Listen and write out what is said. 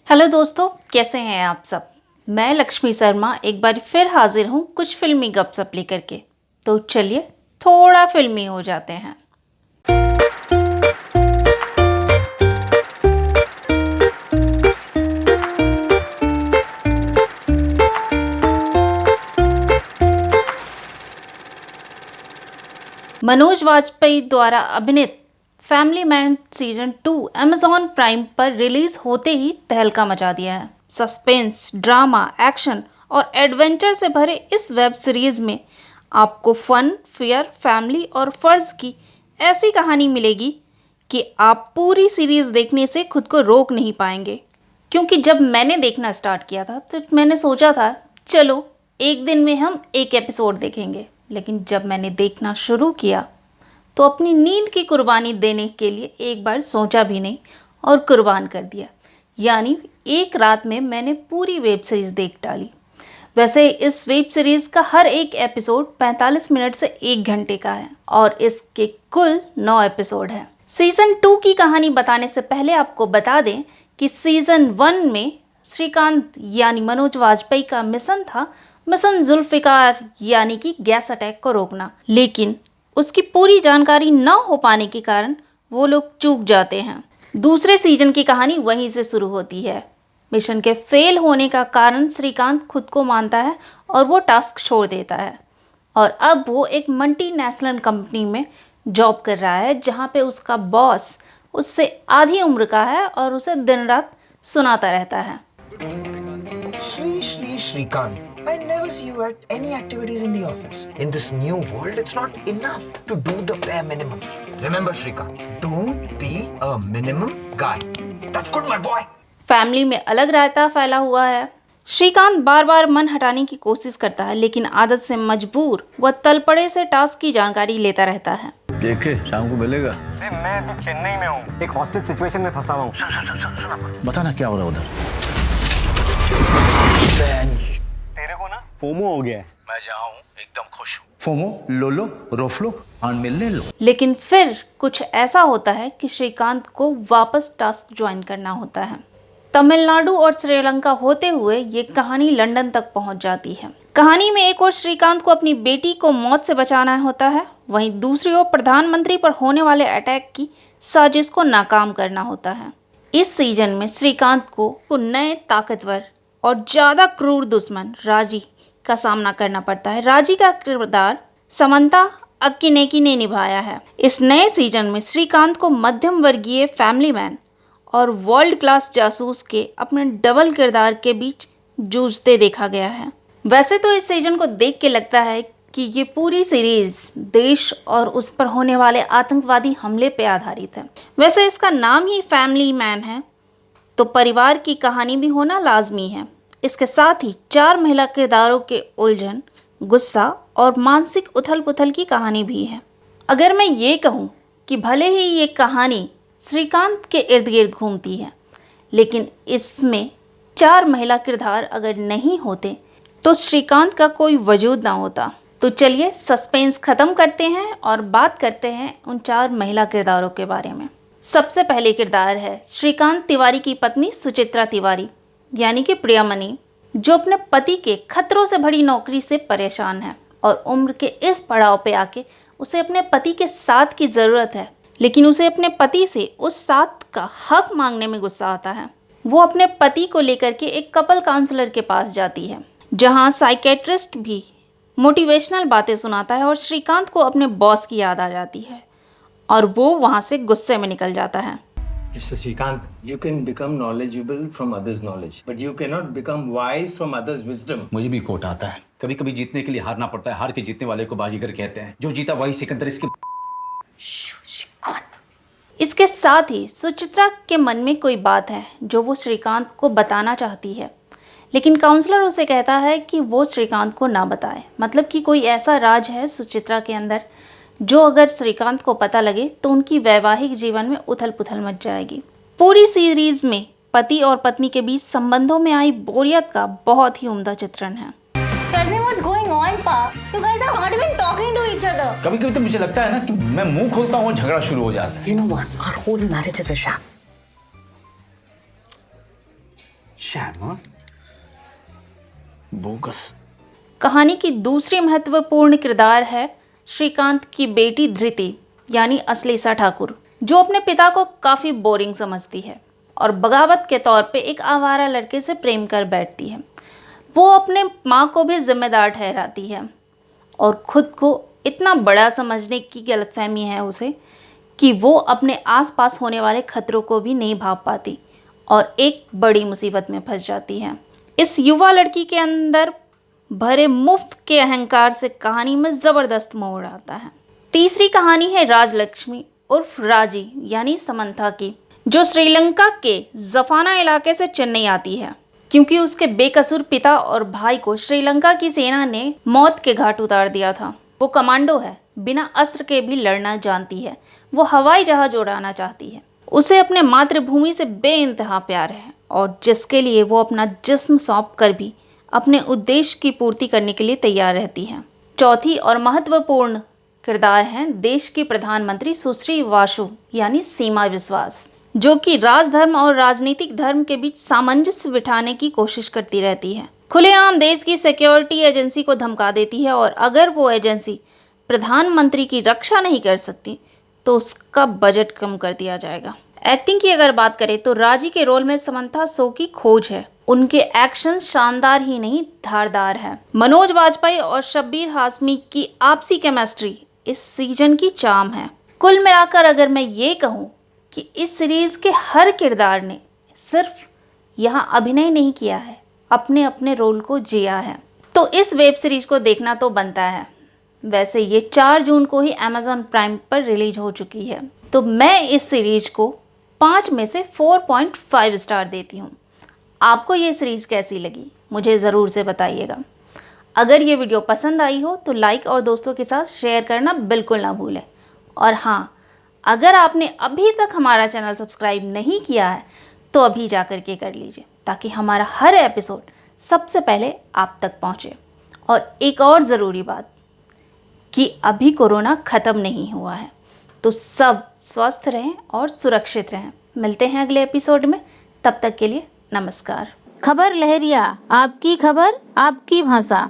Hello दोस्तों, कैसे हैं आप सब। मैं लक्ष्मी शर्मा एक बार फिर हाजिर हूँ कुछ फिल्मी गपशप लेकर के। तो चलिए थोड़ा फिल्मी हो जाते हैं। मनोज वाजपेयी द्वारा अभिनीत family man season 2 Amazon prime पर रिलीज होते ही तहलका मचा दिया है। सस्पेंस, ड्रामा, एक्शन और एडवेंचर से भरे इस वेब सीरीज में आपको फन, फियर, फैमिली और फर्ज की ऐसी कहानी मिलेगी कि आप पूरी सीरीज देखने से खुद को रोक नहीं पाएंगे। क्योंकि जब मैंने देखना स्टार्ट किया था तो मैंने सोचा था चलो एक दिन में हम एक एपिसोड देखेंगे, लेकिन जब मैंने देखना शुरू किया तो अपनी नींद की कुर्बानी देने के लिए एक बार सोचा भी नहीं और कुर्बान कर दिया। यानी एक रात में मैंने पूरी वेब सीरीज़ देख डाली। वैसे इस वेब सीरीज़ का हर एक एपिसोड 45 मिनट से 1 घंटे का है और इसके कुल 9 एपिसोड हैं। सीज़न 2 की कहानी बताने से पहले आपको बता दें कि सीज़न 1 में श्रीकांत यानी मनोज वाजपेयी का मिशन था मिशन जुल्फिकार यानी कि गैस अटैक को रोकना, लेकिन उसकी पूरी जानकारी न हो पाने के कारण वो लोग चूक जाते हैं। दूसरे सीजन की कहानी वहीं से शुरू होती है। मिशन के फेल होने का कारण श्रीकांत खुद को मानता है और वो टास्क छोड़ देता है और अब वो एक मल्टीनेशनल कंपनी में जॉब कर रहा है जहाँ पे उसका बॉस उससे आधी उम्र का है और उसे दिन रात सुनाता रहता है। Shri Shrikant, I never see you at any activities in the office. In this new world, it's not enough to do the bare minimum. Remember, Shrikant, don't be a minimum guy. That's good, my boy. Family में अलग रायता फैला हुआ है। श्रीकांत बार बार मन हटाने की कोशिश करता है, लेकिन आदत से मजबूर वह तलपड़े से टास्क की जानकारी लेता रहता है। देखे शाम को मिलेगा। मैं अभी चेन्नई में हूँ, एक हॉस्टेज सिचुएशन में फंसा हुआ हूँ। बताना क्या हो रहा है उधर। तेरे को ना फोमो हो गया है। मैं जहाँ हूँ एकदम खुश हूँ। फोमो लो लो रोफ लो और मिलने लो। लेकिन फिर कुछ ऐसा होता है कि श्रीकांत को वापस टास्क ज्वाइन करना होता है। तमिलनाडु और श्रीलंका होते हुए ये कहानी लंदन तक पहुंच जाती है। कहानी में एक और श्रीकांत को अपनी बेटी को मौत से बचाना होता है, वहीं दूसरी ओर प्रधानमंत्री पर होने वाले अटैक की साजिश को नाकाम करना होता है। इस सीजन में श्रीकांत को नए ताकतवर और ज़्यादा क्रूर दुश्मन राजी का सामना करना पड़ता है। राजी का किरदार समंता अक्किनेनी ने निभाया है। इस नए सीजन में श्रीकांत को मध्यम वर्गीय फैमिली मैन और वर्ल्ड क्लास जासूस के अपने डबल किरदार के बीच जूझते देखा गया है। वैसे तो इस सीजन को देख के लगता है कि ये पूरी सीरीज देश और उस पर होने वाले आतंकवादी हमले पे आधारित है। वैसे इसका नाम ही फैमिली मैन है तो परिवार की कहानी भी होना लाजमी है। इसके साथ ही 4 महिला किरदारों के उलझन, गुस्सा और मानसिक उथल पुथल की कहानी भी है। अगर मैं ये कहूँ कि भले ही ये कहानी श्रीकांत के इर्द गिर्द घूमती है, लेकिन इसमें 4 महिला किरदार अगर नहीं होते तो श्रीकांत का कोई वजूद ना होता। तो चलिए सस्पेंस ख़त्म करते हैं और बात करते हैं उन 4 महिला किरदारों के बारे में। सबसे पहले किरदार है श्रीकांत तिवारी की पत्नी सुचित्रा तिवारी यानी कि प्रियामणि, जो अपने पति के खतरों से भरी नौकरी से परेशान है और उम्र के इस पड़ाव पे आके उसे अपने पति के साथ की ज़रूरत है, लेकिन उसे अपने पति से उस साथ का हक मांगने में गुस्सा आता है। वो अपने पति को लेकर के एक कपल काउंसलर के पास जाती है, जहाँ साइकेट्रिस्ट भी मोटिवेशनल बातें सुनाता है और श्रीकांत को अपने बॉस की याद आ जाती है और वो वहाँ से गुस्से में निकल जाता है। Mr. Shrikant, you can become knowledgeable from others' knowledge, but you cannot become wise from others' wisdom. मुझे भी कोट आता है, कभी कभी जीतने के लिए हारना पड़ता है, हार के जीतने वाले को बाजीगर कहते हैं। जो जीता वही सिकंदर। इसके साथ ही सुचित्रा के मन में कोई बात है जो वो श्रीकांत को बताना चाहती है, लेकिन काउंसलर उसे कहता है कि वो श्रीकांत को ना बताए। मतलब कि कोई ऐसा राज है सुचित्रा के अंदर जो अगर श्रीकांत को पता लगे तो उनकी वैवाहिक जीवन में उथल पुथल मच जाएगी। पूरी सीरीज में पति और पत्नी के बीच संबंधों में आई बोरियत का बहुत ही उम्दा चित्रण है। Tell me what's going on, Pa. You guys are not even talking to each other. कभी कभी तो मुझे लगता है ना कि मैं मुंह खोलता हूँ और झगड़ा शुरू हो जाता है। You know what? Our whole marriage is a sham. Shyama, bogus. कहानी की दूसरी महत्वपूर्ण किरदार है श्रीकांत की बेटी धृति यानी अश्लेषा ठाकुर, जो अपने पिता को काफ़ी बोरिंग समझती है और बगावत के तौर पे एक आवारा लड़के से प्रेम कर बैठती है। वो अपने माँ को भी जिम्मेदार ठहराती है और खुद को इतना बड़ा समझने की गलतफहमी है उसे कि वो अपने आसपास होने वाले खतरों को भी नहीं भांप पाती और एक बड़ी मुसीबत में फंस जाती है। इस युवा लड़की के अंदर भरे मुफ्त के अहंकार से कहानी में ज़बरदस्त मोड़ आता है। तीसरी कहानी है राजलक्ष्मी उर्फ राजी यानी समंथा की, जो श्रीलंका के जफाना इलाके से चेन्नई आती है क्योंकि उसके बेकसूर पिता और भाई को श्रीलंका की सेना ने मौत के घाट उतार दिया था। वो कमांडो है, बिना अस्त्र के भी लड़ना जानती है। वो हवाई जहाज उड़ाना चाहती है। उसे अपने मातृभूमि से बेइंतहा प्यार है और जिसके लिए वो अपना जिस्म सौंप कर भी अपने उद्देश्य की पूर्ति करने के लिए तैयार रहती है। चौथी और महत्वपूर्ण किरदार हैं देश की प्रधानमंत्री सुश्री वासु यानी सीमा विश्वास, जो कि राजधर्म और राजनीतिक धर्म के बीच सामंजस्य बिठाने की कोशिश करती रहती है। खुलेआम देश की सिक्योरिटी एजेंसी को धमका देती है और अगर वो एजेंसी प्रधानमंत्री की रक्षा नहीं कर सकती तो उसका बजट कम कर दिया जाएगा। एक्टिंग की अगर बात करें तो राजी के रोल में समंथा सो की खोज है। उनके एक्शन शानदार ही नहीं धारदार है। मनोज वाजपेयी और शब्बीर हाशमी की आपसी केमिस्ट्री इस सीजन की चार्म है। कुल मिलाकर अगर मैं ये कहूँ कि इस सीरीज के हर किरदार ने सिर्फ यहाँ अभिनय नहीं किया है, अपने अपने रोल को जिया है, तो इस वेब सीरीज को देखना तो बनता है। वैसे ये 4 जून को ही अमेज़न प्राइम पर रिलीज हो चुकी है, तो मैं इस सीरीज को 5 में से 4.5 स्टार देती हूँ। आपको ये सीरीज कैसी लगी मुझे ज़रूर से बताइएगा। अगर ये वीडियो पसंद आई हो तो लाइक और दोस्तों के साथ शेयर करना बिल्कुल ना भूलें। और हाँ, अगर आपने अभी तक हमारा चैनल सब्सक्राइब नहीं किया है तो अभी जा कर के कर लीजिए ताकि हमारा हर एपिसोड सबसे पहले आप तक पहुँचे। और एक और ज़रूरी बात कि अभी कोरोना ख़त्म नहीं हुआ है, तो सब स्वस्थ रहें और सुरक्षित रहें। मिलते हैं अगले एपिसोड में, तब तक के लिए नमस्कार। खबर लहरिया, आपकी खबर आपकी भाषा।